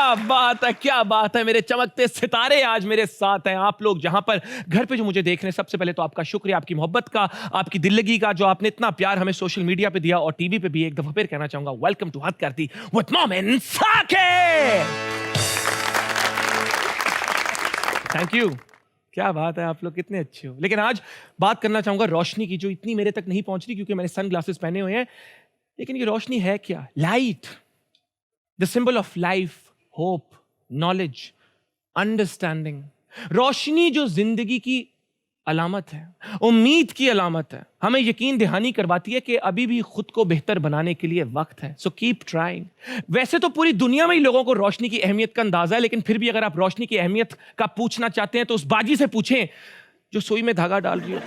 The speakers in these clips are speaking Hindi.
क्या बात है मेरे चमकते सितारे आज मेरे साथ हैं आप लोग जहां पर घर पे जो मुझे देख रहे हैं। सबसे पहले तो आपका शुक्रिया, आपकी मोहब्बत का, आपकी दिल लगी का, जो आपने इतना प्यार हमें सोशल मीडिया पे दिया और टीवी पे भी। एक दफा फिर कहना चाहूंगा, वेलकम टू हद करती विद मोमिन साकिब। Thank you. क्या बात है, आप लोग कितने अच्छे हो। लेकिन आज बात करना चाहूंगा रोशनी की, जो इतनी मेरे तक नहीं पहुंच रही क्योंकि मैंने सन ग्लासेस पहने हुए हैं। लेकिन ये रोशनी है क्या? Light, the symbol of life, hope, knowledge, understanding. रोशनी जो जिंदगी की अलामत है, उम्मीद की अलामत है, हमें यकीन दहानी करवाती है कि अभी भी खुद को बेहतर बनाने के लिए वक्त है। So keep trying. वैसे तो पूरी दुनिया में ही लोगों को रोशनी की अहमियत का अंदाजा है, लेकिन फिर भी अगर आप रोशनी की अहमियत का पूछना चाहते हैं तो उस बाजी से पूछें जो सुई में धागा डाल रही हो।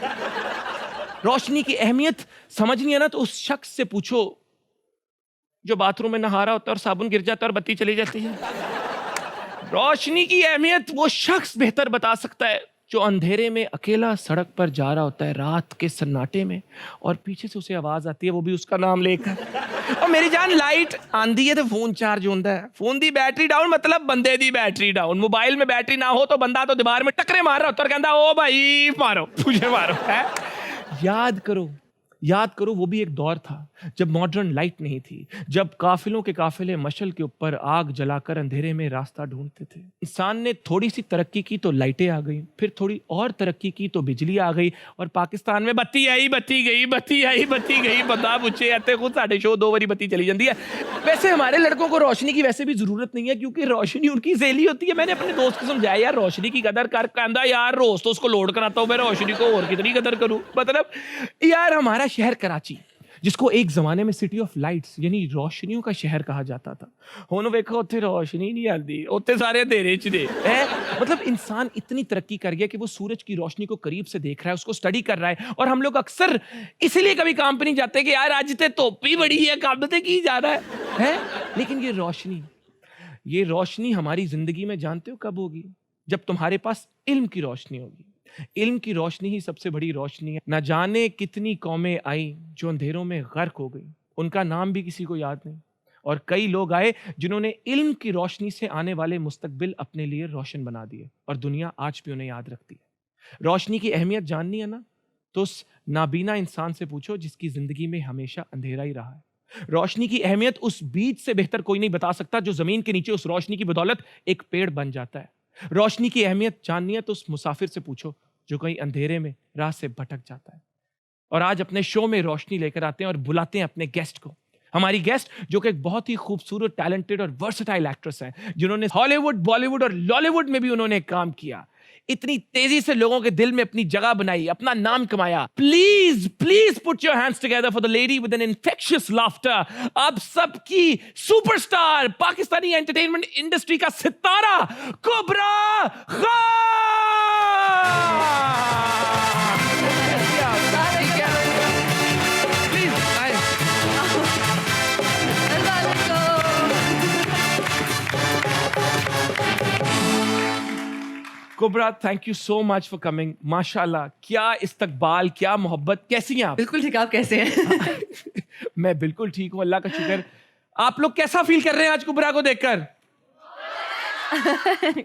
रोशनी की अहमियत समझनी है ना, तो उस शख्स से पूछो जो बाथरूम में नहा रहा होता है और साबुन गिर जाता है और बत्ती चली जाती है। रोशनी की अहमियत वो शख्स बेहतर बता सकता है जो अंधेरे में अकेला सड़क पर जा रहा होता है रात के सन्नाटे में, और पीछे से उसे आवाज आती है, वो भी उसका नाम लेकर। और मेरी जान, लाइट आंदी है तो फोन चार्ज होता है, फोन दी बैटरी डाउन मतलब बंदे दी बैटरी डाउन। मोबाइल में बैटरी ना हो तो बंदा तो दीवार में टकरे मार रहा होता है और कहता ओ भाई मारो, मुझे मारो है। याद करो वो भी एक दौर था जब मॉडर्न लाइट नहीं थी, जब काफिलों के काफिले मशल के ऊपर आग जलाकर अंधेरे में रास्ता ढूंढते थे। इंसान ने थोड़ी सी तरक्की की तो लाइटें आ गई, फिर थोड़ी और तरक्की की तो बिजली आ गई, और पाकिस्तान में बत्ती आई बत्ती गई, बत्ती आई बत्ती गई। बंदा पूछे आते खुद साढ़े शो 2 बारी बत्ती चली जाती है। वैसे हमारे लड़कों को रोशनी की वैसे भी जरूरत नहीं है, क्योंकि रोशनी उनकी सहेली होती है। मैंने अपने दोस्त को समझाया, यार रोशनी की कदर कर। कहता यार रोज तो उसको लोड कराता हूँ मैं, रोशनी को और कितनी कदर करूं। मतलब यार हमारा शहर कराची, जिसको एक जमाने में सिटी ऑफ लाइट्स यानी रोशनियों का शहर कहा जाता था, हुण वेखो उत्थे रोशनी नहीं आती, उत्थे सारे अंधेरे च ने है। मतलब इंसान इतनी तरक्की कर गया कि वो सूरज की रोशनी को करीब से देख रहा है, उसको स्टडी कर रहा है। और हम लोग अक्सर इसलिए कभी काम पे नहीं जाते कि यार आज ते धुप ही बड़ी है, काम ते की जा रहा है। लेकिन ये रोशनी हमारी जिंदगी में जानते हो कब होगी? जब तुम्हारे पास इल्म की रोशनी होगी। इल्म की रोशनी ही सबसे बड़ी रोशनी है। न जाने कितनी कौमें आई जो अंधेरों में गर्क हो गई, उनका नाम भी किसी को याद नहीं। और कई लोग आए जिन्होंने इल्म की रोशनी से आने वाले मुस्तकबिल अपने लिए रोशन बना दिए, और दुनिया आज भी उन्हें याद रखती है। रोशनी की अहमियत जाननी है ना, तो उस नाबीना इंसान से पूछो जिसकी जिंदगी में हमेशा अंधेरा ही रहा है। रोशनी की अहमियत उस बीज से बेहतर कोई नहीं बता सकता जो जमीन के नीचे उस रोशनी की बदौलत एक पेड़ बन जाता है। रोशनी की अहमियत जाननी है तो उस मुसाफिर से पूछो जो कहीं अंधेरे में राह से भटक जाता है। और आज अपने शो में रोशनी लेकर आते हैं और बुलाते हैं अपने गेस्ट को। हमारी गेस्ट जो कि एक बहुत ही खूबसूरत, टैलेंटेड और वर्सेटाइल एक्ट्रेस हैं, जिन्होंने हॉलीवुड, बॉलीवुड और लॉलीवुड में भी उन्होंने काम किया, इतनी तेजी से लोगों के दिल में अपनी जगह बनाई, अपना नाम कमाया। Please please put your hands together for the lady with an infectious laughter. अब सबकी सुपरस्टार, पाकिस्तानी एंटरटेनमेंट इंडस्ट्री का सितारा, Kubra Kubra, thank you so much for coming. माशाल्लाह, क्या इस्तकबाल, क्या मोहब्बत। कैसी हैं आप? बिल्कुल ठीक, आप कैसे हैं? मैं बिल्कुल ठीक हूँ, अल्लाह का शुक्र। आप लोग कैसा फील कर रहे हैं आज कुबरा को देखकर?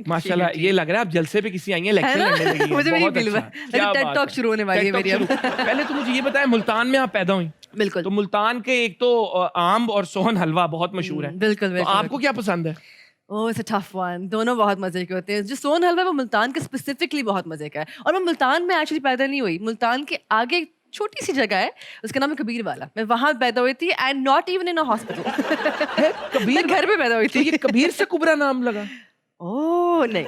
माशाल्लाह, ये लग रहा है आप जलसे पे किसी आई हैं, लेक्चर लेने लगी हैं। मुझे भी बहुत फील हुआ। क्या टेड टॉक शुरू होने वाली है मेरी अब। पहले तो मुझे ये बताएं, मुल्तान में आप पैदा हुई। बिल्कुल। तो मुल्तान के एक तो आम और सोहन हलवा बहुत मशहूर है। बिल्कुल। तो आपको क्या पसंद है? ओह, इट्स अ टफ वन। दोनों बहुत मजे के होते हैं। जो सोन हलवा है वो मुल्तान के स्पेसिफिकली बहुत मजे का है, और मैं मुल्तान में एक्चुअली पैदा नहीं हुई। मुल्तान के आगे छोटी सी जगह है, उसका नाम है कबीर वाला। मैं वहां पैदा हुई थी, and not even in a hospital. Kabir घर पे पैदा हुई थी। तो ये कबीर से कुबरा नाम लगा? ओह नहीं।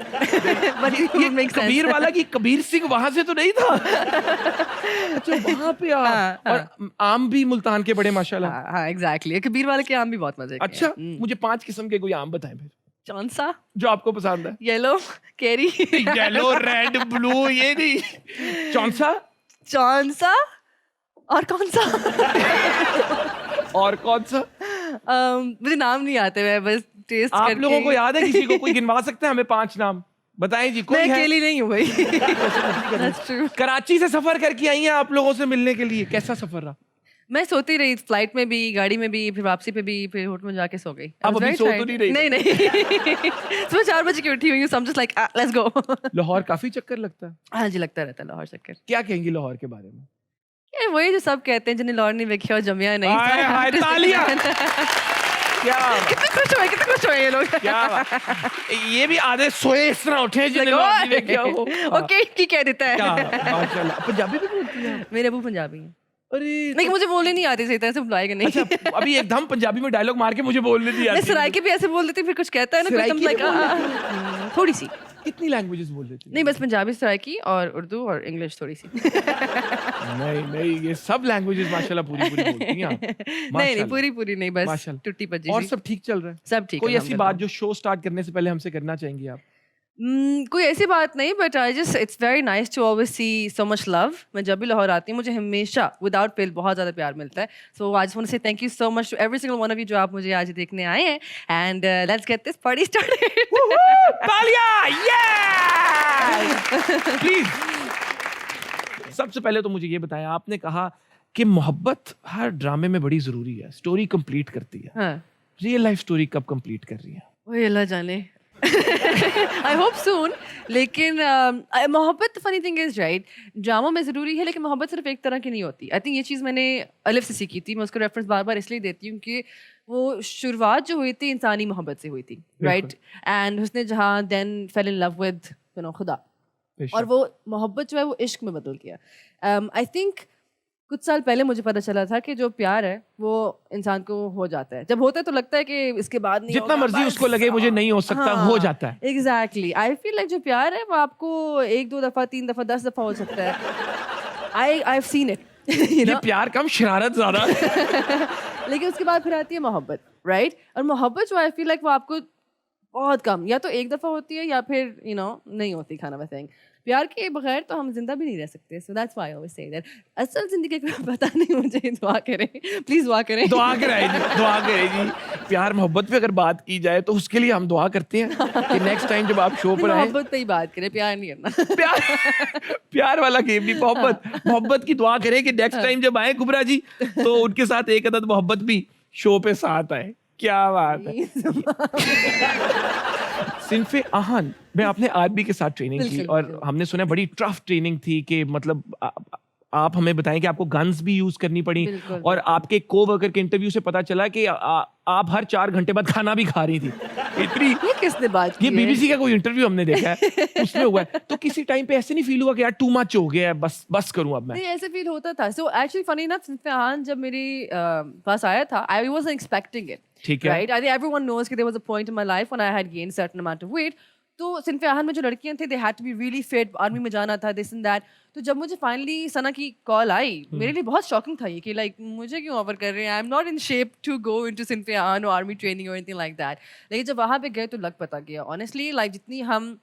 ये कबीर वाला की कबीर सिंह वहां से तो नहीं था? अच्छा, वहां पे और आम भी मुल्तान के बड़े माशाल्लाह। हाँ एग्जैक्टली, कबीर वाले के आम भी बहुत मजे के हैं। अच्छा, मुझे 5 किस्म के कोई आम बताएं फिर। कौन सा जो आपको पसंद है? येलो, केरी। येलो, रेड, ब्लू, ये नहीं। कौन सा और कौन सा? और कौन सा? मुझे नाम नहीं आते, मैं बस टेस्ट आप करके। लोगों को याद है किसी को? कोई गिनवा सकते हैं हमें 5 नाम? बताएं जी। कोई मैं है? अकेली नहीं हूँ भाई। That's true. कराची से सफर करके आई हैं आप लोगों से मिलने के लिए, कैसा सफर रहा? मैं सोती रही फ्लाइट में भी, गाड़ी में भी, फिर वापसी पे भी, फिर होटल में जाके सो गई। अब अभी सो तो नहीं रही? नहीं। सुबह 4 बजे की उठी हुई हूँ, so I'm just like let's go. Lahore काफी चक्कर लगता है। हाँ जी, लगता रहता है लाहौर चक्कर। क्या कहेंगी लाहौर के बारे में? यार वही जो सब कहते हैं, जिन्हें लाहौर नहीं देखा और जमिया नहीं। हाय हाय, तालियां! क्या कितने खुश हुए ये लोग। क्या ये भी आधे सोए इस तरह उठे जिन्हें लाहौर नहीं देखा हो। ओके की कह देता है। क्या माशाल्लाह, पंजाबी भी बोलती हैं? मेरे अबू पंजाबी हैं। अरे लेकिन मुझे बोलने नहीं आती सही तरह से, बुलाएगा नहीं। अच्छा, अभी एकदम पंजाबी में डायलॉग मार के मुझे बोलने नहीं मैं आती। सराइकी भी ऐसे बोल देती, फिर कुछ कहता है ना, सराइकी फिर भी लाइक थोड़ी सी। कितनी लैंग्वेजेस बोल लेती नहीं, बस पंजाबी, सराइकी और उर्दू और इंग्लिश थोड़ी सी। नहीं नहीं, ये सब लैंग्वेजेस माशाल्लाह पूरी पूरी बोलती हैं आप। नहीं माशाल्लाह। पूरी नहीं, बस माशाल्लाह। टूटी पजी और सी। सब ठीक चल रहा है? सब ठीक है, कोई ऐसी अल्हम्दुलिल्लाह। बात जो शो स्टार्ट करने से पहले हमसे करना चाहेंगी आप? कोई ऐसी बात नहीं, but I just it's very nice to always see so much love. मैं जब भी लाहौर आती हूँ मुझे हमेशा विदाउट फेल बहुत ज़्यादा प्यार मिलता है। So I just want to say thank you so much to every single one of you जो आप मुझे आज देखने आए हैं। And let's get this party started. तालियां! प्लीज सबसे पहले तो मुझे ये बताएं, आपने कहा कि मोहब्बत हर ड्रामे में बड़ी जरूरी है, स्टोरी कंप्लीट करती है। हाँ, रियल लाइफ स्टोरी कब कंप्लीट कर रही है? वही अल्लाह जाने। आई होप सून। लेकिन मोहब्बत funny thing is right, drama में ज़रूरी है, लेकिन मोहब्बत सिर्फ एक तरह की नहीं होती। आई थिंक ये चीज़ मैंने अलिफ से सीखी थी। मैं उसका रेफरेंस बार बार इसलिए देती हूँ कि वो शुरुआत जो हुई थी इंसानी मोहब्बत से हुई थी, राइट? एंड उसने जहाँ then fell in love with खुदा, और वो मोहब्बत जो है वो इश्क में बदल गया। आई थिंक कुछ साल पहले मुझे पता चला था कि जो प्यार है वो इंसान को हो जाता है। जब होता है तो लगता है कि इसके बाद नहीं जितना होगा, मर्जी बस। उसको लगे मुझे नहीं हो सकता, हो जाता है। एग्जैक्टली। आई फील लाइक जो प्यार है वो आपको 1 2 दफा 3 दफा 10 दफा हो सकता है। I have seen it. ये प्यार कम, शरारत ज्यादा। लेकिन उसके बाद फिर आती है मोहब्बत, राइट? और मोहब्बत जो आई फील लाइक वो आपको बहुत कम, या तो एक दफा होती है या फिर नहीं होती। खाना बताएंगे प्यार के बगैर तो हम जिंदा भी नहीं रह सकते। So that's why I always say that असल जिंदगी का पता नहीं मुझे। दुआ करें, प्लीज दुआ करें। दुआ करें जी। प्यार मोहब्बत पे अगर बात की जाए तो उसके लिए हम दुआ करते हैं कि नेक्स्ट टाइम जब आप शो पर आए, मोहब्बत पे ही बात करें, प्यार नहीं करना। प्यार वाला गेम नहीं, मोहब्बत की दुआ करें कि नेक्स्ट टाइम जब आए कुबरा जी तो उनके साथ एक अदद मोहब्बत भी शो पे साथ आए। क्या बात है। सिन्फे आहन में आपने आरबी के साथ ट्रेनिंग की, और हमने सुना बड़ी टफ ट्रेनिंग थी कि मतलब आप हमें बताएं कि आपको गन्स भी यूज करनी पड़ी, और आपके कोवर्कर के इंटरव्यू से पता चला कि आप हर 4 घंटे बाद खाना भी खा रही थी। इतनी ये किसने बात की ये बीबीसी का कोई इंटरव्यू हमने देखा है, उसमें हुआ है। तो किसी टाइम पे ऐसे नहीं फील हुआ कि यार टू मच हो गया है, बस करूं अब मैं? नहीं, ऐसे फील होता था। सो एक्चुअली फनी इनफ सिन्फे आहन जब मेरी पास आया था, आई वाजंट एक्सपेक्टिंग इट, ठीक है, right? I think everyone knows कि there was a point in my life when I had gained certain amount of weight. तो सिन्फे आहन में जो लड़कियां थी, they had to be really fit, army में जाना था, दिस एंड दैट। तो जब मुझे फाइनली सना की कॉल आई, मेरे लिए बहुत शॉकिंग था ये कि लाइक मुझे क्यों ऑफर कर रहे हैं? I am not in shape to go into Sinfe Aahan और आर्मी ट्रेनिंग और एनीथिंग लाइक दैट। लेकिन जब वहाँ पे गए तो लग पता गया ऑनेस्टली, लाइक जितनी हम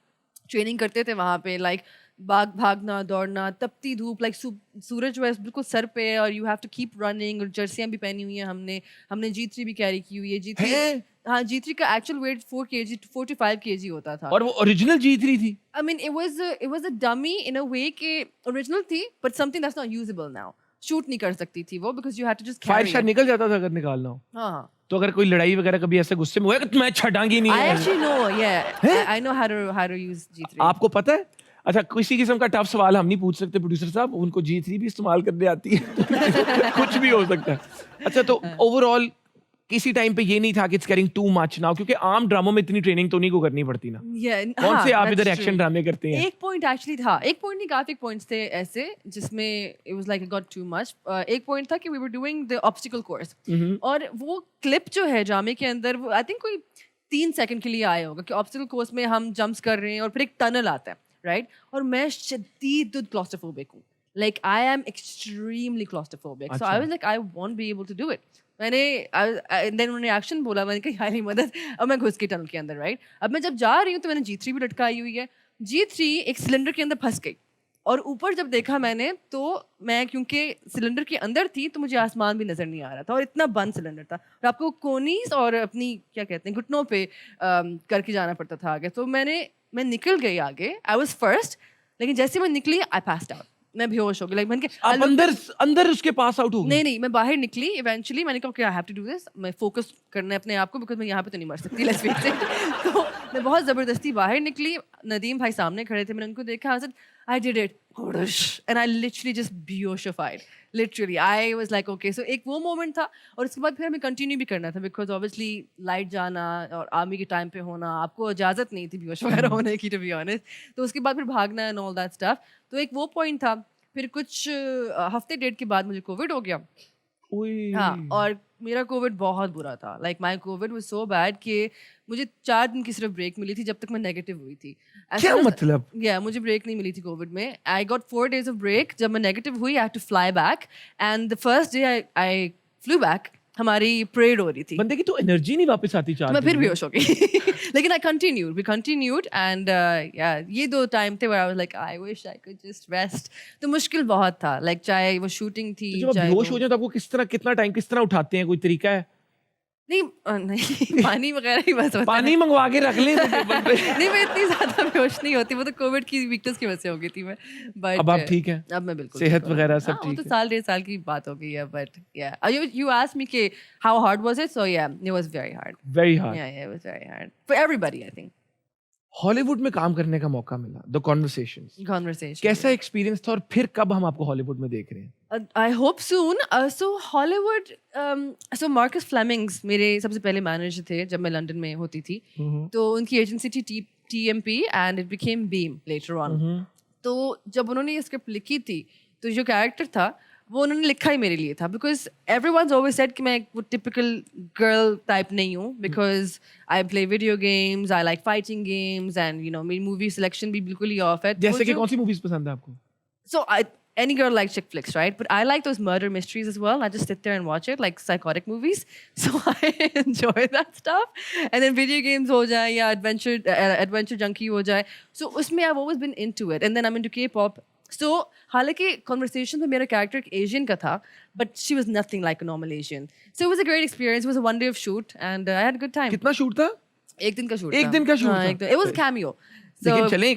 ट्रेनिंग करते थे वहाँ पे, लाइक भागना दौड़ना, तपती धूप, लाइक सूरज जो है बिल्कुल सर पे है, और you have to keep running, और जर्सियाँ भी पहनी हुई हैं हमने G3 भी कैरी की हुई है। G3 हाँ, G3 का एक्चुअल वेट 4 to 5 kg होता था। और वो ओरिजिनल G3 थी? I mean it was a dummy in a way कि ओरिजिनल थी, but something that's not usable now. Shoot नहीं कर सकती थी वो, because you had to just fire carry शायद it. निकल जाता था अगर निकालना हो। हाँ। तो अगर कोई लड़ाई वगैरह कभी ऐसे गुस्से में हुआ कि मैं छटांगी नहीं I है। actually know, yeah. I know how to use G3. आपको पता है? अच्छा, किसी किस्म का टफ सवाल हम नहीं पूछ सकते प्रोड्यूसर साहब, उनको G3 भी इस्तेमाल करने आती है। कुछ भी हो सकता है। अच्छा, तो ओवरऑल किसी टाइम पे ये नहीं था कि it's carrying too much now, क्योंकि आम ड्रामों में इतनी ट्रेनिंग तो नहीं को करनी पड़ती ना। कौन से आप इधर एक्शन ड्रामे करते हैं? एक पॉइंट एक्चुअली था, एक पॉइंट नहीं, काफी पॉइंट्स थे ऐसे जिसमें it was like it got too much. एक पॉइंट था कि we were doing the obstacle course, और वो क्लिप जो है ड्रामे के अंदर, वो आई थिंक कोई 3 सेकंड के लिए आया होगा कि ऑब्स्टिकल कोर्स में हम जंप्स कर रहे हैं और फिर एक टनल आता है, राइट? और मैं शदीद क्लॉस्ट्रोफोबिक हूँ, like I am extremely claustrophobic. So I was like I won't be able to do it. मैंने देन उन्होंने एक्शन बोला, मैंने कहा यार मदद, अब मैं घुस गई टनल के अंदर, राइट? अब मैं जब जा रही हूँ तो मैंने G3 भी लटकाई हुई है। G3 एक सिलेंडर के अंदर फंस गई, और ऊपर जब देखा मैंने तो मैं क्योंकि सिलेंडर के अंदर थी तो मुझे आसमान भी नजर नहीं आ रहा था, और इतना बंद सिलेंडर था, और आपको कोनीस और अपनी क्या कहते हैं घुटनों पे करके जाना पड़ता था आगे। तो मैं निकल गई आगे, आई वाज फर्स्ट, लेकिन जैसे मैं निकली आई पास्ड आउट। मैं बेहोश हो गई, लाइक मैंने आप अंदर अंदर उसके पास आउट हो गए? नहीं मैं बाहर निकली इवेंचुअली, मैंने कहा I have to do this, मैं फोकस करना है अपने आप को, बिकॉज मैं यहाँ पे तो नहीं मर सकती, लेट्स फेस इट। तो मैं बहुत ज़बरदस्ती बाहर निकली, नदीम भाई सामने खड़े थे, मैंने उनको देखा, I did it and I literally just बेहोशिफाइड, literally I was like okay. So एक वो मोमेंट था, और उसके बाद फिर हमें कंटिन्यू भी करना था, बिकॉज ऑब्वियसली लाइट जाना और आर्मी के टाइम पे होना, आपको इजाज़त नहीं थी बेहोश वगैरह होने की, टू बी ऑनेस्ट। तो उसके बाद फिर भागना एंड ऑल दैट स्टफ, तो एक वो पॉइंट था। फिर कुछ हफ्ते डेढ़ के बाद मुझे कोविड हो गया। हाँ, और मेरा कोविड बहुत बुरा था, like my Covid was so bad कि मुझे 4 दिन की सिर्फ ब्रेक मिली थी जब तक मैं नेगेटिव हुई थी। क्या मतलब? मुझे ब्रेक नहीं मिली थी कोविड में। I got 4 days off break. जब मैं नेगेटिव हुई, I had to fly back, and the first day I flew back, हमारी परेड हो रही थी। बंदे की तो एनर्जी नहीं वापस आती 4 मैं दिन फिर में। बेहोश हो गई। लेकिन वी कंटिन्यूड एंड ये 2 टाइम थे where I was like I wish I could just rest। तो मुश्किल बहुत था, लाइक चाहे वो शूटिंग थी, तो जब आप चाहे बेहोश वो- हो जाए तो आपको किस तरह, कितना टाइम, किस तरह उठाते हैं? कोई तरीका है? नहीं पानी वगैरह ही बस होता है। पानी मंगवा के रख लें तो टेबल पे। नहीं, मैं इतनी ज्यादा बेहोश नहीं होती, वो तो कोविड की वीकनेस की वजह से हो गई थी मैं। बट अब आप ठीक हैं? अब मैं बिल्कुल सेहत ठीक हूँ। वगैरह सब हाँ, वो ठीक तो है? साल 1.5 साल की बात हो गई है, बट you asked me कि how hard was it, so yeah, it was very hard। Very hard. Yeah, it was very hard for everybody, I think। Hollywood में काम करने का मौका मिला, द कॉन्वर्सेशंस, Conversation। कैसा एक्सपीरियंस था और फिर कब हम आपको हॉलीवुड में देख रहे हैं? I hope soon। So Hollywood, so Marcus Flemings मेरे सबसे पहले मैनेजर थे जब मैं लंदन में होती थी। तो उनकी एजेंसी थी TMP and it became Beam later on। तो जब उन्होंने ये स्क्रिप्ट लिखी थी, तो जो कैरेक्टर था वो उन्होंने लिखा ही मेरे लिए था, बिकॉज एवरीवन's always said कि मैं एक वो टिपिकल गर्ल टाइप नहीं हूँ, because I play video games, I like fighting games, and you know मेरी मूवी सिलेक्शन भी बिल्कुल ही ऑफ है। जैसे कि कौन सी मूवीज पसंद है आपको? So any girl likes chick flicks, right? But I like those murder mysteries as well. I just sit there and watch it, like psychotic movies. So I enjoy that stuff. And then video games ho jaye ya adventure junkie ho jaye. So usme I've always been into it. And then I'm into K-pop. So हालांकि conversation में मेरा character एक Asian का था, but she was nothing like a normal Asian. So it was a great experience. It was a 1 day of shoot, and I had a good time. कितना शूट था? एक दिन का shoot एक था। दिन का shoot हाँ, था? एक दिन। It was a cameo. So, लेकिन चले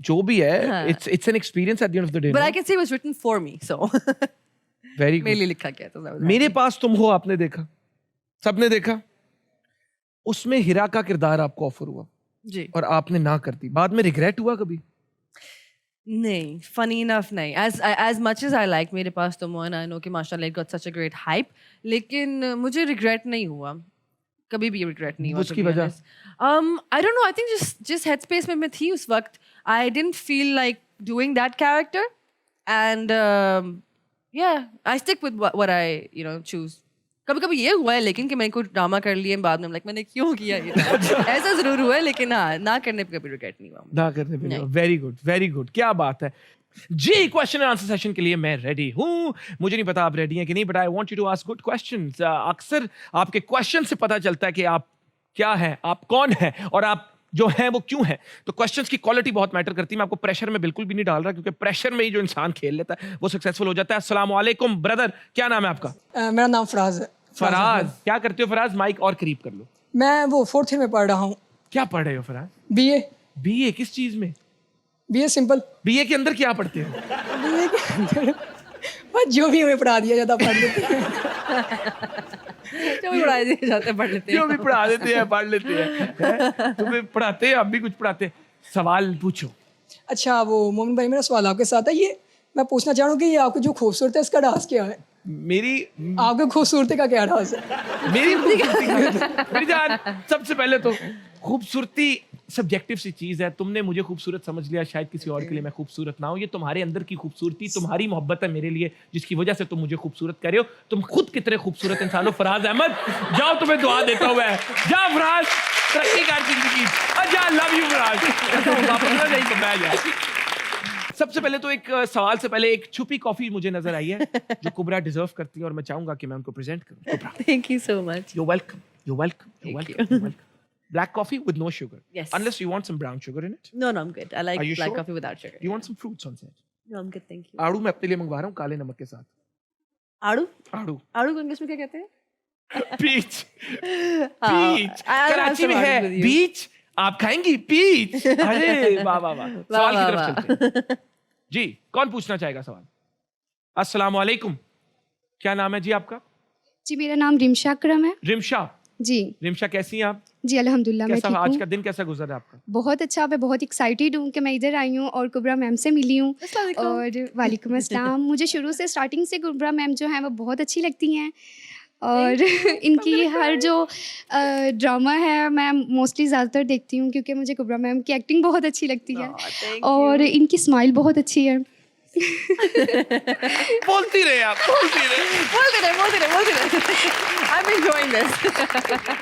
जो भी है, हाँ। it's an experience at the end of the day। but I can say it was written for me. So very मेरे गुड। लिए लिखा गया था। that was मेरे पास तुम हो आपने देखा, सबने देखा। उसमें हिरा का किरदार आपको ऑफर हुआ जी। और आपने ना कर दी, बाद में रिग्रेट हुआ कभी? नहीं, funny enough नहीं। As much as I like मेरे पास तुम हो, and I know कि माशाल्लाह it got such a great hype, लेकिन मुझे regret नहीं हुआ, कभी भी regret नहीं हुआ। उसकी वजह? I don't know, I think just headspace में मैं थी उस वक्त। I didn't feel like doing that character, and yeah, I stick with what I choose। कभी कभी ये हुआ है लेकिन कि मैंने कोई ड्रामा कर लिए बाद में like मैंने क्यों किया ये। ऐसा जरूर हुआ है, लेकिन हाँ, ना करने पे कभी रिग्रेट नहीं हुआ। ना करने पे। नहीं। वेरी गुड, क्या बात है जी। क्वेश्चन एंड आंसर सेशन के लिए मैं रेडी हूँ। मुझे नहीं पता आप रेडी हैं कि नहीं, but I want you to ask good questions. अक्सर आपके क्वेश्चन से पता चलता है कि आप क्या हैं, आप कौन हैं और आप जो हैं वो क्यों हैं। तो क्वेश्चंस की क्वालिटी बहुत मैटर करती है। मैं आपको प्रेशर में बिल्कुल भी नहीं डाल रहा, क्योंकि प्रेशर में ही जो इंसान खेल लेता है वो सक्सेसफुल हो जाता है। अस्सलाम वालेकुम ब्रदर, क्या नाम है आपका? मेरा नाम फराज है। फराज, क्या करते हो फराज? माइक और करीब कर लो। मैं वो 4th में पढ़ रहा हूँ। क्या पढ़ रहे हो फराज? BA। बीए किस चीज में? BA simple. बीए के अंदर क्या पढ़ते हो? BA के अंदर बस जो भी हमें पढ़ा दिया जाता पढ़ लेते हैं। जो भी पढ़ाए दिए जाते हैं पढ़ लेते हैं। जो भी पढ़ा देते हैं पढ़ लेते हैं। तुम्हें पढ़ाते हैं, आप भी कुछ पढ़ाते हैं। सवाल पूछो। अच्छा, वो मोमिन भाई, मेरा सवाल आपके साथ है। ये मैं पूछना चाह रहा हूँ कि ये आपकी जो खूबसूरती है इसका राज क्या है? मेरी आपके खूबसूरती का क्या राज है? मेरी जान, सबसे पहले तो खूबसूरती सब्जेक्टिव सी चीज है। तुमने मुझे खूबसूरत समझ लिया, शायद किसी और के लिए मैं खूबसूरत ना हूं। ये तुम्हारे अंदर की खूबसूरती, तुम्हारी मोहब्बत है मेरे लिए, जिसकी वजह से तुम मुझे खूबसूरत कह रहे हो। तुम खुद कितने खूबसूरत इंसान हो फराज अहमद। जाओ, तुम्हें दुआ देता हूं मैं। जा फराज, तरक्की कर जिंदगी। अच्छा, लव यू फराज। वापस नहीं तो मैं जा। सबसे पहले तो एक सवाल से पहले एक छुपी कॉफी मुझे नजर आई है जो कुबरा डिजर्व करती है और मैं चाहूंगा कि मैं उनको प्रेजेंट करूं। कुबरा, Thank you so much। you're welcome, you're welcome, you're Thank welcome, you're welcome. Black coffee with no sugar. Yes. Unless you want some brown sugar in it. No, I'm good। I like Are you black sure? coffee without sugar। Do you want some fruits on set? No, I'm good, thank you। आड़ू मैं अपने लिए मंगवा रहा हूँ काले नमक के साथ। आड़ू? आड़ू आड़ू को इंग्लिश में क्या कहते हैं? पीच। हाँ, peach I'll have Karachi some में है आड़ू with you। बीच, आप खाएंगी पीच। अरे वाह वाह वाह। सवाल की तरफ चलते हैं। जी, कौन पूछना चाहेगा सवाल? अस्सलाम वालेकुम। क्या नाम है जी आपका? जी, मेरा नाम रिमशा अकरम है। रिमशा। जी। रिमशा कैसी हैं आप? जी, अल्हम्दुलिल्लाह मैं कैसा ठीक आज हूँ। का दिन कैसा गुजरा आपका? बहुत अच्छा, मैं बहुत एक्साइटेड हूँ कि मैं इधर आई हूँ और कुबरा मैम से मिली हूँ। अस्सलाम वालेकुम। और वालेकुम अस्सलाम। मुझे शुरू से स्टार्टिंग से कुबरा मैम जो हैं वो बहुत अच्छी लगती हैं और इनकी हर जो ड्रामा है मैं मोस्टली ज़्यादातर देखती हूँ क्योंकि मुझे कुबरा मैम की एक्टिंग बहुत अच्छी लगती है थैंक और यू। इनकी स्माइल बहुत अच्छी है। बोलती रहे आप, बोलती रहे। बोलते रहे। I am enjoying this.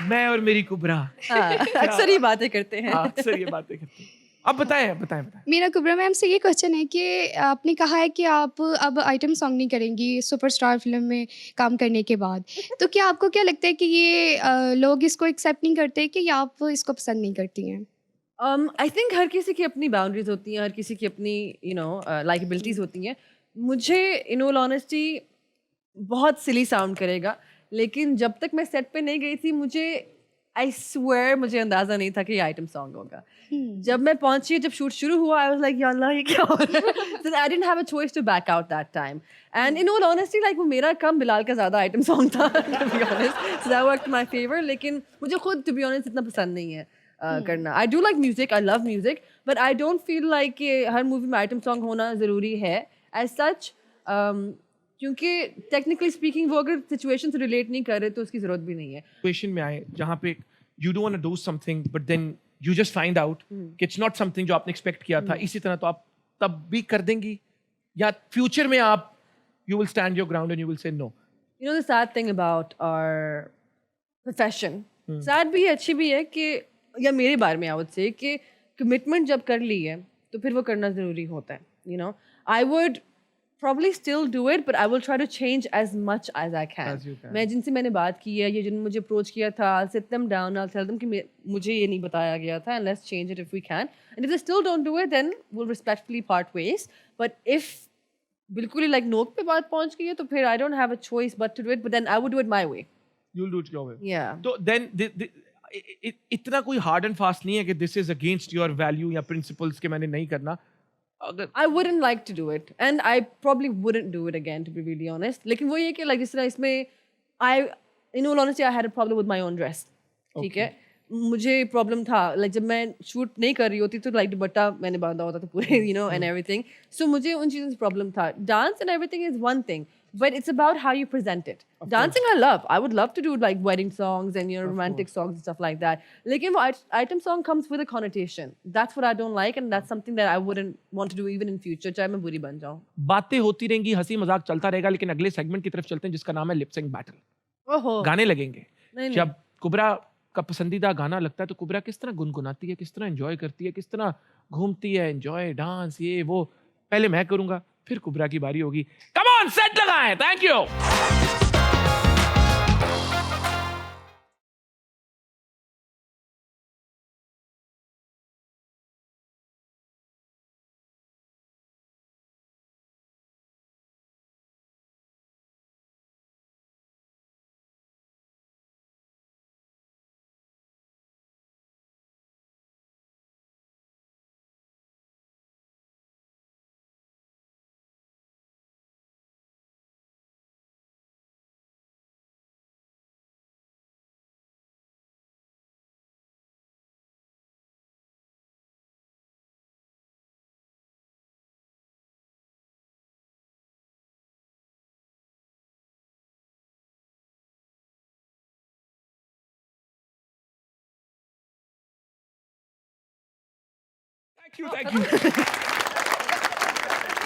मैं और मेरी कुबरा अक्सर ही बातें करते हैं। अक्सर ये बातें करते हैं। अब बताएं। मेरा कुबरा मैम से ये क्वेश्चन है कि आपने कहा है कि आप अब आइटम सॉन्ग नहीं करेंगी सुपरस्टार फिल्म में काम करने के बाद, तो क्या आपको क्या लगता है कि ये लोग इसको एक्सेप्ट नहीं करते कि या आप इसको पसंद नहीं करती हैं? आई थिंक हर किसी की अपनी बाउंड्रीज होती हैं, हर किसी की अपनी लाइकेबिलिटीज होती हैं। मुझे इन ऑल ऑनेस्टी बहुत सिली साउंड करेगा, लेकिन जब तक मैं सेट पे नहीं गई थी मुझे आई स्वेयर मुझे अंदाज़ा नहीं था कि ये आइटम सॉन्ग होगा। जब मैं पहुंची, जब शूट शुरू हुआ, आई वाज लाइक या अल्लाह ये क्या हो रहा है। I didn't have a choice to back out that time and in all honesty like वो मेरा कम बिलाल का ज़्यादा आइटम सॉन्ग था to be honest, so that worked my favour. लेकिन मुझे खुद टू बी ऑनेस्ट इतना पसंद नहीं है करना। I do like music, I love music, but I don't feel like कि हर मूवी में आइटम सॉन्ग होना ज़रूरी है एज सच, क्योंकि टेक्निकली स्पीकिंग वो अगर सिचुएशन से रिलेट नहीं कर रहे तो उसकी ज़रूरत भी नहीं है। सिचुएशन में आए जहाँ पे you don't want to do something but then you just find out कि इट्स नॉट समथिंग जो आपने एक्सपेक्ट किया था, इसी तरह तो आप तब भी कर देंगी या फ्यूचर में आप you will stand your ground and you will say no? You know the sad thing about our profession, sad भी है अच्छी भी है कि, या मेरे बारे में I would say कि commitment जब कर ली है तो फिर वो करना ज़रूरी होता है. You know, I would probably still do it, but I will try to change as much as I can. As you can. मैं जिनसे मैंने बात की है, ये जिन्होंने मुझे अप्रोच किया था, I'll sit them down, I'll tell them कि मुझे ये नहीं बताया गया था and let's change it if we can. And if they still don't do it, then we'll respectfully part ways. But if बिल्कुल ही लाइक नोक पे बात पहुंच गई है तो फिर I don't have a choice but to do it, but then I would do it my way. You will do it your way. या तो देन इतना कोई हार्ड एंड फास्ट नहीं है कि this is against your value या प्रिंसिपल्स के मैंने नहीं करना. अगर I wouldn't like to do it and I probably wouldn't do it again to be really honest. लेकिन वो ये कि like जिस तरह इसमें I in all honesty I had a problem with my own dress. ठीक है, मुझे प्रॉब्लम था लाइक जब मैं शूट नहीं कर रही होती तो लाइक दुपट्टा मैंने बांधा होता था पूरे you know and everything, so मुझे उन चीज़ों से प्रॉब्लम था. Dance and everything is one thing but it's about how you present it. Dancing I would love to do like wedding songs and your romantic songs and stuff like that, लेकिन वो item song comes with a connotation. That's what I don't like and that's something that I wouldn't want to do even in future, चाहे मैं बुरी बन जाऊं. बातें होती रहेंगी, हंसी मजाक चलता रहेगा, लेकिन अगले सेगमेंट की तरफ चलते हैं जिसका नाम है लिप सिंक बैटल. ओहो, गाने लगेंगे. नहीं. जब कुबरा का पसंदीदा गाना लगता है तो कुबरा किस तरह गुनगुनाती है, किस तरह एंजॉय करती है, किस तरह घूमती है, एंजॉय डांस ये वो. पहले मैं करूंगा फिर कुबरा की बारी होगी. कम ऑन सेट लगाएं. Thank you. Thank you.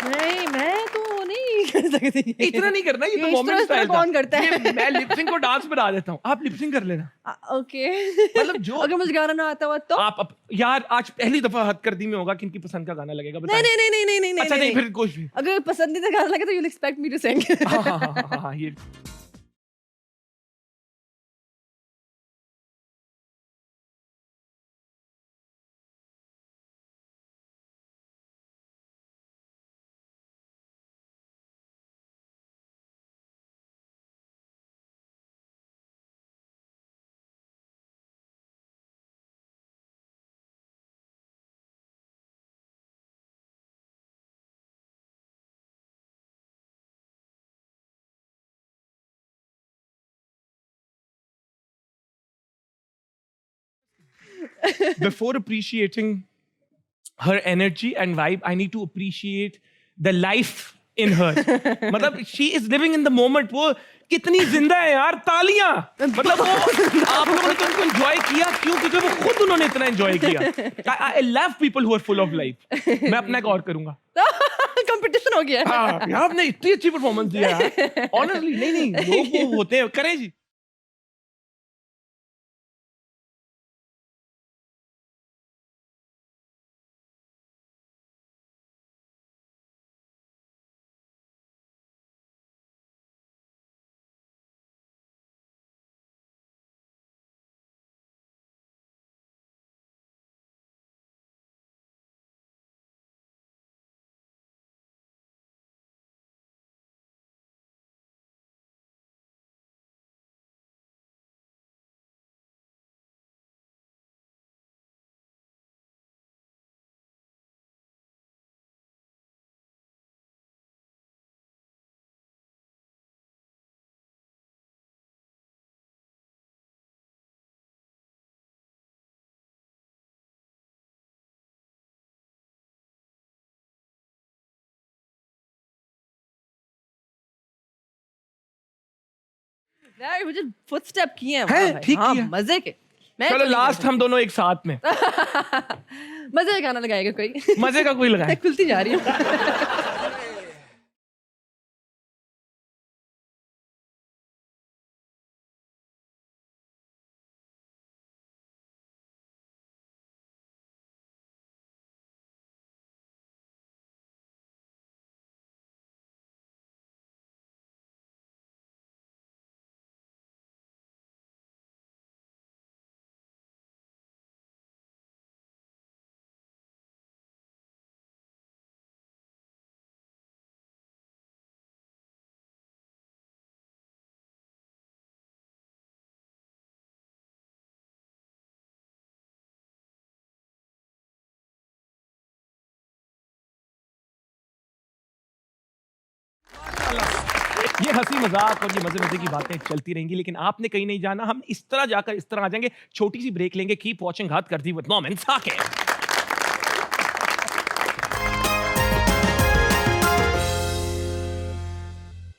नहीं मैं तो नहीं कर सकती. इतना नहीं करना, ये तो इस मोमेंट तरह स्टाइल कौन करता है? मैं लिप सिंक को डांस बना देता हूँ, आप लिप सिंक कर लेना. ओके. मतलब जो अगर मुझे गाना ना आता हुआ तो आप यार आज पहली दफा हथकरदी में होगा किनकी पसंद का गाना लगेगा. नहीं बताएं. नहीं नहीं नहीं नहीं अच्छा नहीं नहीं. फिर कुछ भी. अगर पसंदीदा गाना लगे तो you will expect me to sing. हाँ ये before appreciating her energy and vibe, I need to appreciate the life in her. मतलब she is living in the moment. वो कितनी जिंदा है यार, तालियां. मतलब वो आप लोगों ने तो उनको enjoy किया क्यों? क्योंकि वो खुद उन्होंने इतना enjoy किया. I love people who are full of life. मैं अपना एक और करूंगा. कंपटीशन हो गया है. हाँ, यार आपने इतनी अच्छी परफॉर्मेंस दिया यार. Honestly, नहीं लोग वो होते हैं. करें जी. यार मुझे फुटस्टेप किए हैं हैं, वहाँ भाई. ठीक हाँ, किया. मजे के. मैं चलो तो नहीं लास्ट कर हम दोनों एक साथ में. सकती. मजे का गाना लगाएगा कोई. मजे का कोई लगाए. खुलती जा रही हूँ. ये हंसी मजाक और ये मजे मजे की बातें चलती रहेंगी, लेकिन आपने कहीं नहीं जाना. हम इस तरह जाकर इस तरह आ जाएंगे. छोटी सी ब्रेक लेंगे. कीप वॉचिंग हद करती विद मोमेंट साके.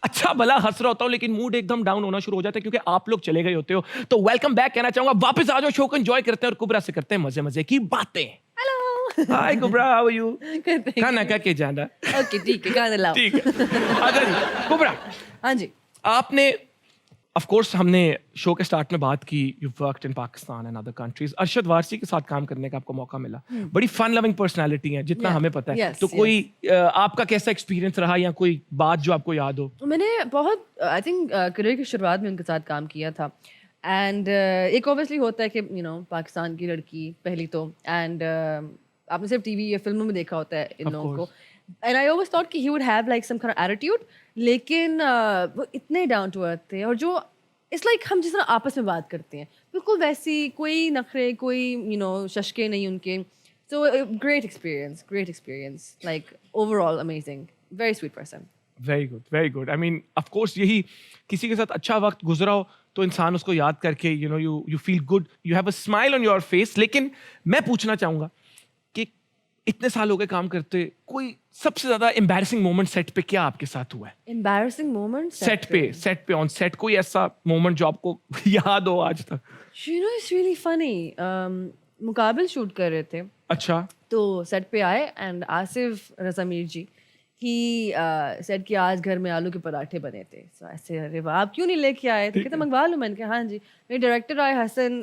अच्छा भला हंस रहा होता हूँ, लेकिन मूड एकदम डाउन होना शुरू हो जाता है क्योंकि आप लोग चले गए होते हो. तो वेलकम बैक कहना चाहूंगा. वापस आ जाओ, शो को एंजॉय करते हैं और कुबरा से करते हैं मजे मजे की बातें. हाय कुबरा, हाउ आर यू? खाना खा के जाना. ओके ठीक है, गाना लाओ. ठीक है. अच्छा जी कुबरा, हाँ जी. आपने ऑफ कोर्स हमने शो के स्टार्ट में बात की, you worked in Pakistan and other countries. Arshad Warsi के साथ काम करने का आपको मौका मिला. बड़ी फन लविंग पर्सनालिटी है जितना Yeah. हमें पता है. Yes, तो कोई आपका कैसा एक्सपीरियंस रहा या कोई बात जो आपको याद हो? मैंने बहुत आई थिंक करियर की शुरुआत में उनके साथ काम किया था. एंड एक ऑब्वियसली होता है कि पाकिस्तान की लड़की पहली तो, एंड आपने सिर्फ टीवी या फिल्मों में देखा होता है इन Of लोगों को. course. And I always thought कि he would have like some kind of attitude, लेकिन वो इतने डाउन टू अर्थ थे. और जो इट्स लाइक हम जिस तरह आपस में बात करते हैं बिल्कुल वैसी, कोई नखरे, कोई शशके नहीं उनके. So great experience, like overall amazing, very sweet person. Very good, very good. I mean of course यही, किसी के साथ अच्छा वक्त गुजरा हो तो इंसान उसको याद करके you feel good, you have a smile on your face. लेकिन मैं पूछना चाहूंगा कि इतने साल हो गए काम करते, कोई सबसे ज्यादा एम्बैरेसिंग मोमेंट सेट पे क्या आपके साथ हुआ है? एम्बैरेसिंग मोमेंट सेट पे ऑन सेट कोई ऐसा मोमेंट जो आपको याद हो आज तक? It's really funny. Muqabil shoot कर रहे थे, अच्छा. तो सेट पे आए एंड आसिफ रजा मीर जी ही सेट कि आज घर में आलू के पराठे बने थे. सो ऐसे, अरे वाह, आप क्यों नहीं लेके आए? तो कहते मंगवा लो. मैंने कहा हाँ जी. मेरे डायरेक्टर आए Hasan,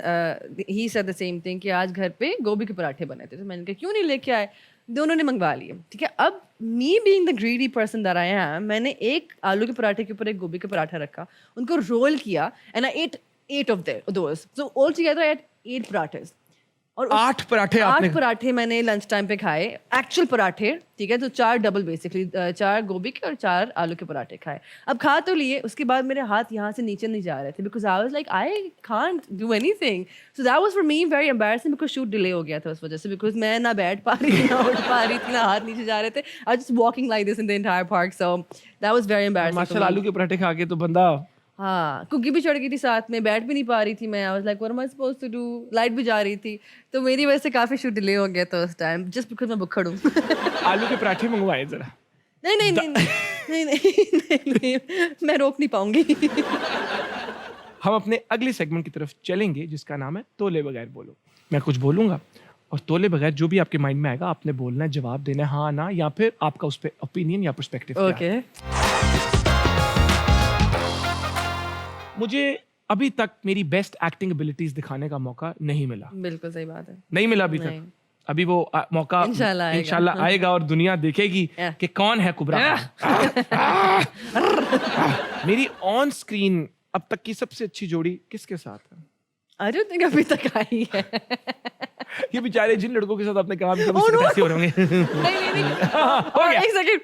he said the same thing कि आज घर पे गोभी के पराठे बने थे. तो मैंने कहा क्यों नहीं लेके आए? दोनों ने मंगवा लिए. ठीक है. अब me being the greedy person that I am, मैंने एक आलू के पराठे के ऊपर एक गोभी का पराठा रखा, उनको रोल किया, and I ate 8 of those. So all together I had 8 parathas. और 8 पराठे आपने? 8 पराठे मैंने लंच टाइम पे खाए, एक्चुअल पराठे. ठीक है. तो 4 डबल बेसिकली, 4 गोभी के और 4 आलू के पराठे खाए. अब खा तो लिए, उसके बाद मेरे हाथ यहाँ से नीचे नहीं जा रहे थे because I was like I can't do anything. So that was for me very embarrassing because shoot delay हो गया था उस वजह से, बिकॉज मैं ना बैठ पा रही थी ना उठ पा रही थी, ना हाथ नीचे जा रहे थे. I just walking like this in the entire park. So that was very embarrassing. माशाल्लाह आलू के पराठे खा के तो बंदा हाँ, कुकी भी चढ़ गई थी साथ में, बैठ भी नहीं पा रही थी मैं। I was like what am I supposed to do, light भी जा रही थी, तो मेरी वजह से काफी शूट डिले हो गया था उस टाइम, जस्ट बिकॉज मैं बुक्खड़ हूँ। आलू के पराठे मंगवाए जरा। नहीं नहीं नहीं नहीं नहीं नहीं, मैं रोक नहीं पाऊंगी। हम अपने अगले सेगमेंट की तरफ चलेंगे जिसका नाम है तोले बगैर बोलो। मैं कुछ बोलूंगा और तोले बगैर जो भी आपके माइंड में आएगा आपने बोलना है, जवाब देना है हाँ ना, या फिर आपका उस पर ओपिनियन या पर्सपेक्टिव। ओके। मुझे अभी तक मेरी बेस्ट एक्टिंग एबिलिटीज दिखाने का मौका नहीं मिला, बिल्कुल सही बात है। नहीं मिला अभी नहीं। तक। अभी वो मौका इंशाल्लाह इंशाल्लाह आएगा और दुनिया देखेगी कि कौन है कुबरा खान। मेरी ऑन स्क्रीन अब तक की सबसे अच्छी जोड़ी किसके साथ है? आई डोंट थिंक अभी तक आई है। ये बेचारे जिन लड़कों के साथ आपने कहा अभी Oh, no. ऐसे हो रहे होंगे। नहीं नहीं नहीं, हो गया। एक सेकंड।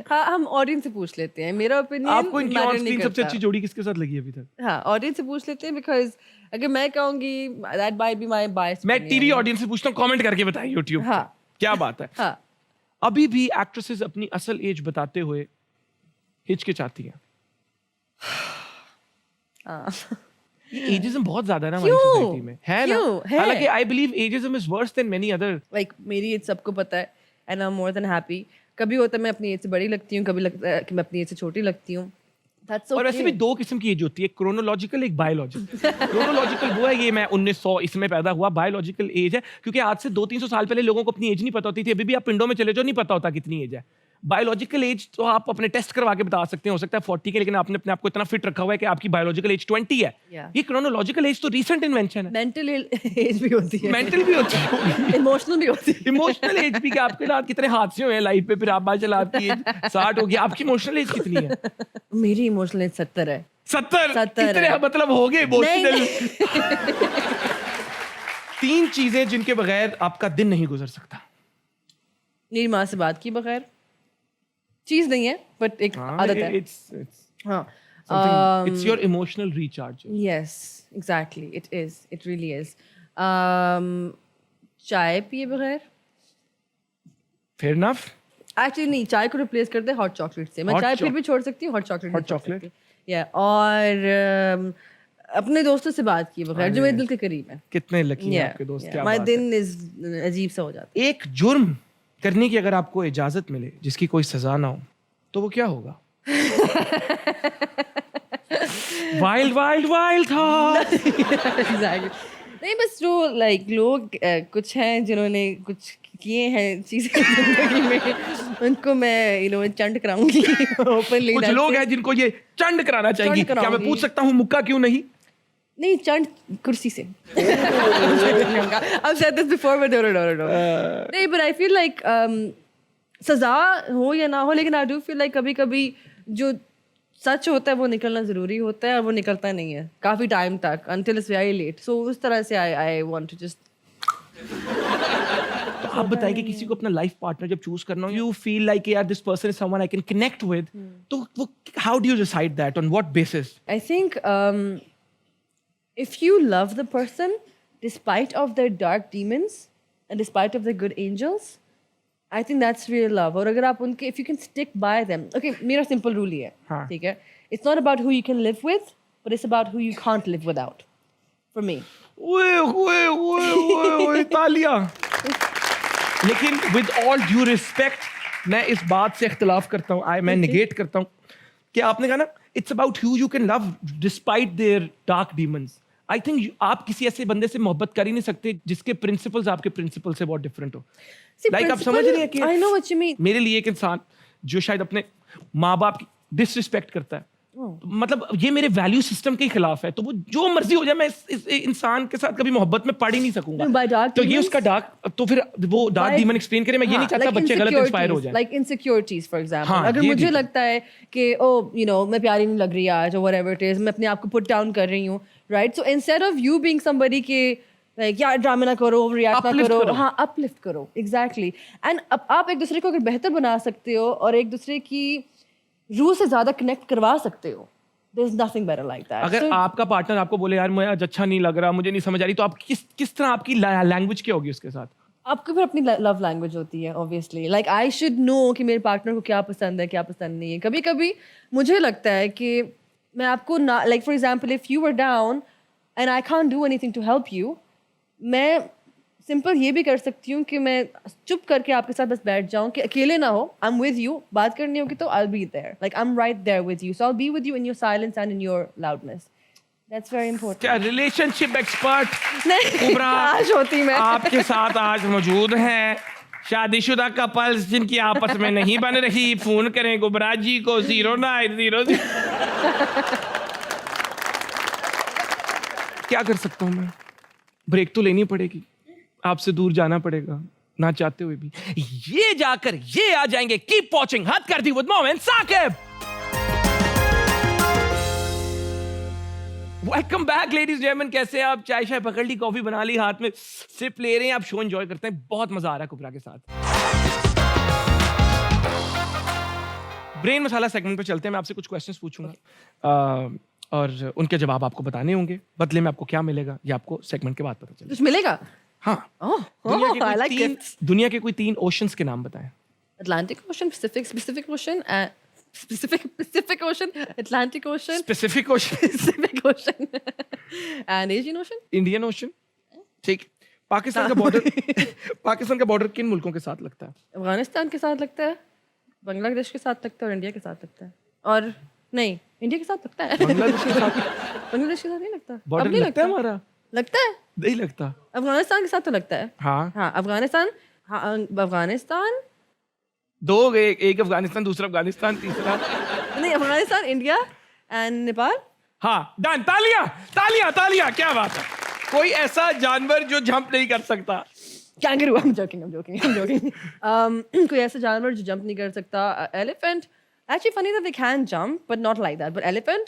हाँ, हम ऑडियंस से पूछ लेते हैं, मेरा ओपिनियन आपको इनकी ऑन स्क्रीन सबसे अच्छी जोड़ी किसके साथ लगी अभी तक? हाँ, ऑडियंस से पूछ लेते हैं, बिकॉज अगर मैं कहूंगी दैट माइट बी माय बायस। मैं टीवी ऑडियंस से पूछता हूँ, कमेंट करके बताइए यूट्यूब। हाँ। क्या बात है। हाँ, अभी भी एक्ट्रेसेस अपनी असल एज बताते हुए हिचकिचाती हैं। एजिज्म बहुत ज्यादा है ना हमारी क्यों? सोसाइटी में, है ना? क्यों? है। हालांकि I believe ageism is worse than many other. Like मेरी एज सबको पता है and I am more than happy. कभी होता है मैं अपनी एज से बड़ी लगती हूँ, कभी लगता है कि मैं अपनी एज से छोटी लगती हूँ। That's और ऐसे भी okay. दो किस्म की एज होती है, एक क्रोनोलॉजिकल, एक बायोलॉजिकल। क्रोनोलॉजिकल वो है ये मैं 1900 इसमें पैदा हुआ। बायोलॉजिकल एज है क्योंकि आज से 200-300 साल पहले लोगों को अपनी एज नहीं पता होती थी। अभी भी आप पिंडों में चले जाओ, नहीं पता होता कितनी एज है। बायोलॉजिकल एज तो आप अपने टेस्ट करवा के बता सकते हैं, हो सकता है 40 के, लेकिन आपने अपने आप को इतना फिट रखा हुआ है कि आपकी बायोलॉजिकल एज 20 है। Yeah. ये क्रोनोलॉजिकल एज तो रीसेंट इन्वेंशन है। मेंटल एज भी होती है, मेंटल भी होती है, इमोशनल भी होती है। इमोशनल एज भी, कि आपके साथ कितने हादसे हुए हैं लाइफ पे, फिर आप बात चला आपकी एज 60 हो गई, आपकी इमोशनल एज कितनी है? मेरी इमोशनल एज 70 है। 70 इतने है। मतलब हो गए इमोशनल। नहीं। 3 चीजें जिनके बगैर आपका दिन नहीं गुजर सकता। मेरी माँ से बात की बगैर, चीज नहीं है बट एक आदत है। हाँ, it's your emotional recharge. Yes exactly, it really is. चाय पिए बगैर, फेयर इनफ। एक्चुअली नहीं, चाय को रिप्लेस कर दे हॉट चॉकलेट से। मैं Hot चाय फिर भी छोड़ सकती हूँ, हॉट चॉकलेट Hot chocolate? या और अपने दोस्तों से बात किए बगैर, जो मेरे दिल के करीब है। कितने लकी हैं आपके दोस्त, क्या माय बात है। दिन इज अजीब सा हो जाता एक जुर्म करने की अगर आपको इजाजत मिले जिसकी कोई सजा ना हो तो वो क्या होगा? वाइल्ड वाइल्ड वाइल्ड था। है। Exactly. नहीं, बस जो लाइक लोग कुछ हैं जिन्होंने कुछ किए हैं चीजें जिंदगी में, उनको मैं चंड कराऊंगी ओपनली। कुछ लोग हैं जिनको ये चंड कराना चाहेंगी। क्या मैं कराऊंगी। पूछ सकता हूँ मुक्का क्यों नहीं? नहीं, चंड कुर्सी से। I've said this before, but no. नहीं, but I feel like सजा हो या ना हो, लेकिन I do feel like कभी-कभी जो सच होता है वो निकलना जरूरी होता है, और वो निकलता नहीं है काफी टाइम तक, until it's very late. So उस तरह से I want to just। तो आप बताइए कि किसी को अपना लाइफ पार्टनर जब चूज करना हो, यू फील लाइक यार this person is someone I can connect with, तो वो how do you decide that, on what basis? I think if you love the person despite of their dark demons and despite of their good angels, I think that's real love. और अगर आप उनके, if you can stick by them, okay, मेरा simple rule ही है, हाँ. ठीक है? It's not about who you can live with, but it's about who you can't live without. For me. ओए तालियां। लेकिन विद ऑल ड्यू रिस्पेक्ट मैं इस बात से इख्तिलाफ करता हूँ, मैं निगेट करता हूँ कि आपने कहा ना it's about who you can love despite there dark demons. I think आप किसी ऐसे बंदे से मोहब्बत कर ही नहीं सकते जिसके प्रिंसिपल्स आपके प्रिंसिपल से बहुत डिफरेंट हो। लाइक आप समझ रही हैं कि I know what you mean. मेरे लिए एक इंसान जो शायद अपने माँ बाप की डिसरिस्पेक्ट करता है, मतलब ये मेरे वैल्यू सिस्टम के खिलाफ है, तो वो जो मर्जी हो जाए मैं इस इंसान के साथ कभी मोहब्बत में पड़ ही नहीं सकूंगा। By dark तो ये demons? उसका डार्क, तो फिर वो डार्क डीमन एक्सप्लेन करे। मैं ये नहीं चाहता बच्चे गलत इंस्पायर हो जाए। लाइक इनसिक्योरिटीज फॉर एग्जांपल, हाँ, अगर ये मुझे भी। लगता है कि मैं प्यारी नहीं लग रही आज, और व्हाटएवर इट इज, मैं अपने आप को पुट डाउन कर रही हूँ, right? So instead of you being somebody के लाइक यार ड्रामा ना करो, रिएक्ट ना Uplift करो, करो। हाँ अपलिफ्ट करो, एग्जैक्टली। एंड आप एक दूसरे को अगर बेहतर बना सकते हो और एक दूसरे की रूह से ज्यादा कनेक्ट करवा सकते हो, there is nothing better like that. अगर आपका पार्टनर आपको बोले यार मुझे आज अच्छा नहीं लग रहा, मुझे नहीं समझ आ रही, तो आप किस तरह आपकी लैंग्वेज क्या होगी उसके साथ? आपको फिर अपनी लव लैंग्वेज होती है obviously. Like I should know कि मेरे पार्टनर को क्या पसंद है क्या पसंद नहीं है. कभी कभी मुझे लगता है कि मैं आपको ना, like for example if you were down and I can't do anything to help you, मैं सिंपल ये भी कर सकती हूँ कि मैं चुप करके आपके साथ बस बैठ जाऊँ कि अकेले ना हो. आई एम विद यू, बात करनी होगी तो I will be there, like I am right there with you. So I will be with you in your silence and in your loudness. That's very important. क्या रिलेशनशिप एक्सपर्ट नहीं कुबरा आज होती मैं. आपके साथ आज मौजूद हैं. शादीशुदा कपल्स जिनकी आपस में नहीं बन रही, फोन करें कुबरा जी को 0900. क्या कर सकता हूं मैं? ब्रेक तो लेनी पड़ेगी, आपसे दूर जाना पड़ेगा ना चाहते हुए भी. ये जाकर ये आ जाएंगे. Keep watching Had Kar Di with Momin Saqib. Welcome back ladies gentleman. कैसे हैं आप? चाय शाय पकड़ ली, कॉफी बना ली, हाथ में सिप ले रहे हैं, आप शो एंजॉय करते हैं. बहुत मजा आ रहा है कुबरा के साथ. ब्रेन मसाला सेगमेंट पे चलते हैं. मैं आपसे कुछ क्वेश्चंस पूछूंगा और उनके जवाब आपको बताने होंगे. बदले में आपको क्या मिलेगा ये आपको सेगमेंट के बाद पता चलेगा. कुछ मिलेगा? हाँ. I like gifts. दुनिया के कोई 3 ओशंस के नाम बताएं. Atlantic Ocean, Pacific Ocean, Pacific Ocean, Atlantic Ocean, specific ocean. Pacific Ocean, and Asian Ocean. Indian ocean. ठीक. पाकिस्तान का बॉर्डर किन मुल्कों के साथ लगता है? अफगानिस्तान के साथ लगता है, बांग्लादेश के साथ लगता है और इंडिया के साथ लगता है. और नहीं, इंडिया के साथ लगता है. बांग्लादेश के साथ बांग्लादेश के साथ नहीं लगता. अब बॉर्डर नहीं लगता है हमारा? लगता है. नहीं लगता. अफगानिस्तान के साथ तो लगता है. हाँ. हाँ अफगानिस्तान. हाँ अफगानिस्तान. दो. एक अफगानिस्तान, दूसरा अफगानिस्तान, तीसरा नहीं अफगानिस्तान, इंडिया एंड नेपाल. हाँ. डन. तालियां तालियां तालियां. क्या बात है. कोई ऐसा जानवर जो जंप नहीं कर सकता? Kangaroo. I'm joking. कोई ऐसा जानवर जो जंप नहीं कर सकता. Elephant. Actually, funny that they can jump, but not like that. But elephant.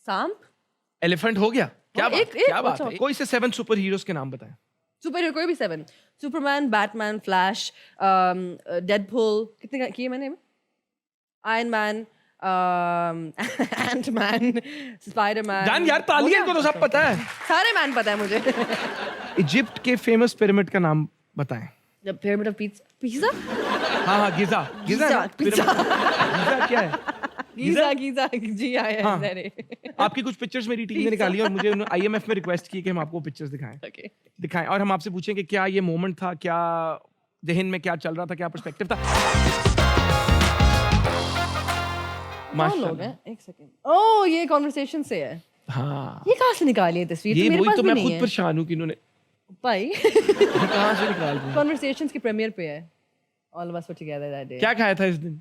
Samp. Elephant हो गया. क्या बात एक- क्या बात अच्छा, है. एक- कोई से 7 सुपर हीरोज के नाम बताएं. सुपर हीरो कोई भी 7. Superman, Batman, Flash, Deadpool. कितने किए मैंने? Iron Man, Antman, Spiderman. Done यार. तालियां को तो सब पता है. सारे मैन पता है मुझे. इजिप्ट के फेमस पिरामिड का नाम बताएं. The pyramid of pizza. हाँ गिजा. गिजा ना? पिज़्ज़ा. गिजा क्या है? गीजा जी आया हाँ. है. आपकी कुछ पिक्चर्स मेरी टीम ने निकाली और मुझे आईएमएफ में रिक्वेस्ट की कि हम आपको पिक्चर्स Okay. दिखाएं और हम आपसे पूछें कि क्या ये मोमेंट था, क्या जहन में क्या चल रहा था, क्या पर्सपेक्टिव था. कौन लोग हैं? एक सेकंड. ओह ये कॉन्वर्सेशन से है. हाँ. ये कहाँ से निकाली है तस्वीर? ये तो मेरे वही पास तो भी मैं नहीं खुद है. परेशान हूँ कि इन्होंने भाई कहाँ से निकाल दिया. कॉन्वर्सेशंस के प्रीमियर पे है. All of us were together that day. क्या खाया था इस दिन?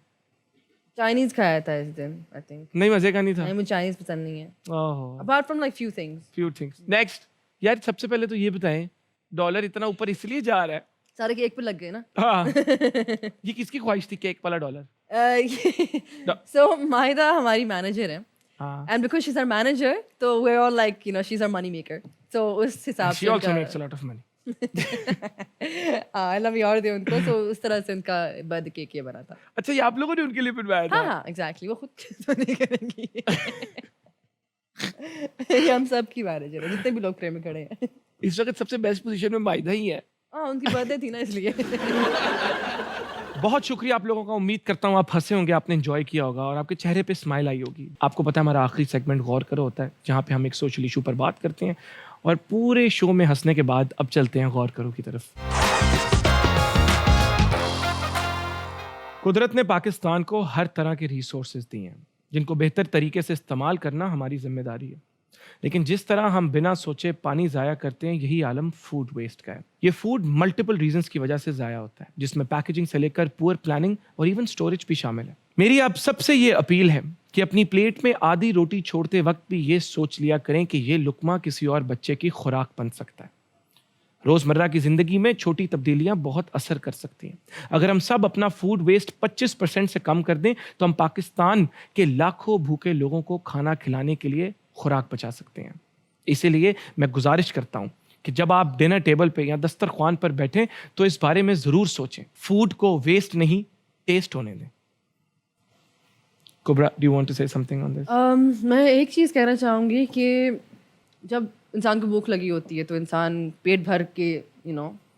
चाइनीज खाया था इस दिन. I think. नहीं मजे का नहीं था. नहीं मुझे चाइनीज पसंद नहीं है. ओह. Apart from like few things. Few things. Next. यार सबसे पहले तो ये बताएं, डॉलर इतना ऊपर इसलिए जा रहा है. सारे केक पे लग गए ना. हाँ. ये किसकी ख्वाहिश थी केक वाला डॉलर? So माहिदा हमारी मैनेजर है. हाँ. And because she's our manager, so we're all like, you know, she's our money maker. So उस हिसाब She also makes a lot of money. I love you और दे उनको. So उस तरह से उनका बर्थडे केक ये बना था. अच्छा ये आप लोगों ने उनके लिए बनवाया था? हाँ हाँ एग्जैक्टली. वो खुद तो नहीं करेंगी. ये हम सब की मैनेजर है जितने भी लोग प्रेम में खड़े हैं. इस वक्त सबसे बेस्ट पोजीशन में माहिदा ही है. हाँ उनकी बर्थडे थी ना इसलिए. बहुत शुक्रिया आप लोगों का. उम्मीद करता हूँ आप हंसे होंगे, आपने एंजॉय किया होगा और आपके चेहरे पे स्माइल आई होगी. आपको पता है हमारा आखिरी सेगमेंट गौर करो होता है जहाँ पे हम एक सोशल इशू पर बात करते हैं और पूरे शो में हंसने के बाद अब चलते हैं गौर करो की तरफ. कुदरत ने पाकिस्तान को हर तरह के रिसोर्सेज दिए हैं जिनको बेहतर तरीके से इस्तेमाल करना हमारी जिम्मेदारी है. लेकिन जिस तरह हम बिना सोचे पानी ज़ाया करते हैं यही आलम फूड वेस्ट का है. ये फूड मल्टीपल रीजंस की वजह से ज़ाया होता है जिसमें पैकेजिंग से लेकर पुअर प्लानिंग और इवन स्टोरेज भी शामिल है. मेरी आप सबसे ये अपील है कि अपनी प्लेट में आधी रोटी छोड़ते वक्त भी ये सोच लिया करें कि ये लुकमा किसी और बच्चे की खुराक बन सकता है. रोज़मर्रा की ज़िंदगी में छोटी तब्दीलियां बहुत असर कर सकती हैं. अगर हम सब अपना फूड वेस्ट 25% से कम कर दें तो हम पाकिस्तान के लाखों भूखे लोगों को खाना खिलाने के लिए खुराक बचा सकते हैं. इसीलिए मैं गुजारिश करता हूं कि जब आप डिनर टेबल पे या दस्तरख्वान पर बैठें तो इस बारे में ज़रूर सोचें. फूड को वेस्ट नहीं टेस्ट होने दें. Kubra, do you want to say something on this? मैं एक चीज़ कहना चाहूँगी कि जब इंसान को भूख लगी होती है तो इंसान पेट भर के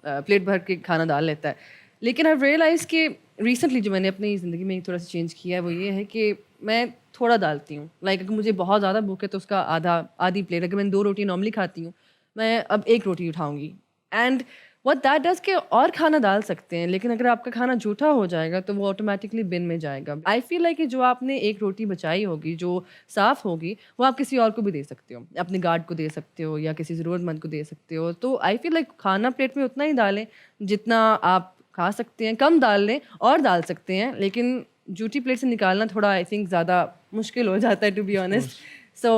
प्लेट भर के खाना डाल लेता है। लेकिन आई रियलाइज़ कि रिसेंटली जो मैंने अपनी ज़िंदगी में थोड़ा सा चेंज किया है वो ये है कि मैं थोड़ा डालती हूँ। लाइक अगर मुझे बहुत ज़्यादा भूख है तो उसका आधी प्लेट, अगर मैं 2 रोटी नॉर्मली खाती हूँ मैं अब 1 रोटी उठाऊँगी। एंड व्हाट दैट डज के और खाना डाल सकते हैं, लेकिन अगर आपका खाना जूठा हो जाएगा तो वो ऑटोमेटिकली बिन में जाएगा। आई फील लाइक कि जो आपने 1 रोटी बचाई होगी, जो साफ़ होगी, वो आप किसी और को भी दे सकते हो, अपने गार्ड को दे सकते हो या किसी ज़रूरतमंद को दे सकते हो। तो आई फील लाइक खाना प्लेट में उतना ही डालें जितना आप खा सकते हैं, कम डाल लें और डाल सकते हैं, लेकिन जूठी प्लेट से निकालना थोड़ा आई थिंक ज़्यादा मुश्किल हो जाता है, to be honest. So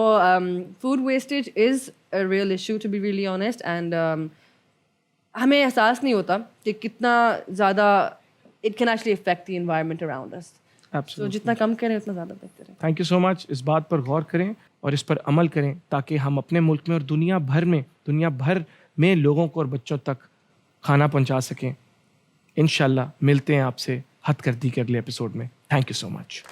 food wastage is a real issue, to be really honest. And हमें एहसास नहीं होता कि कितना ज़्यादा it can actually affect the environment around us. तो जितना कम करें उतना ज़्यादा बेहतर है। Thank you so much. इस बात पर गौर करें और इस पर अमल करें ताकि हम अपने मुल्क में और दुनिया भर में लोगों को और बच्चों तक खाना पहुंचा सकें। इंशाल्लाह मिलते हैं आपसे हथकरघी के अगले एपिसोड में। Thank you so much.